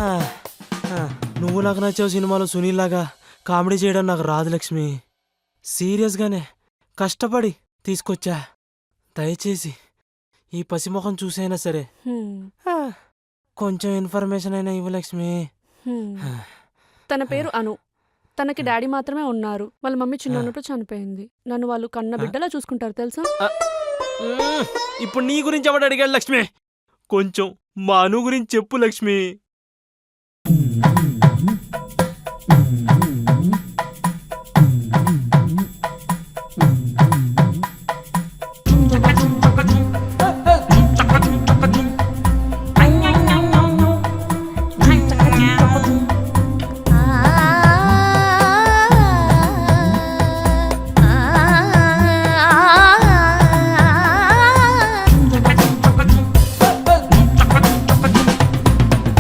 ఆ, ఆ, నువ్వు నాకు నచ్చావు సినిమాలో సునీల్ లాగా కామెడీ చేయడం నాకు రాదు లక్ష్మి. సీరియస్గానే కష్టపడి తీసుకొచ్చా. దయచేసి ఈ పసిముఖం చూసైనా సరే హ్మ్. ఆ, కొంచెం ఇన్ఫర్మేషన్ అయినా ఇవ్వు లక్ష్మి. హ్మ్. ఆ, తన పేరు అను. తనకి డాడీ మాత్రమే ఉన్నారు. వాళ్ళ మమ్మీ చిన్నప్పుడు చనిపోయింది. నన్ను వాళ్ళు కన్న బిడ్డలా చూసుకుంటారు తెలుసా? ఇప్పుడు నీ గురించి ఎవడు అడిగాడు లక్ష్మి? కొంచెం మా అను గురించి చెప్పు లక్ష్మి.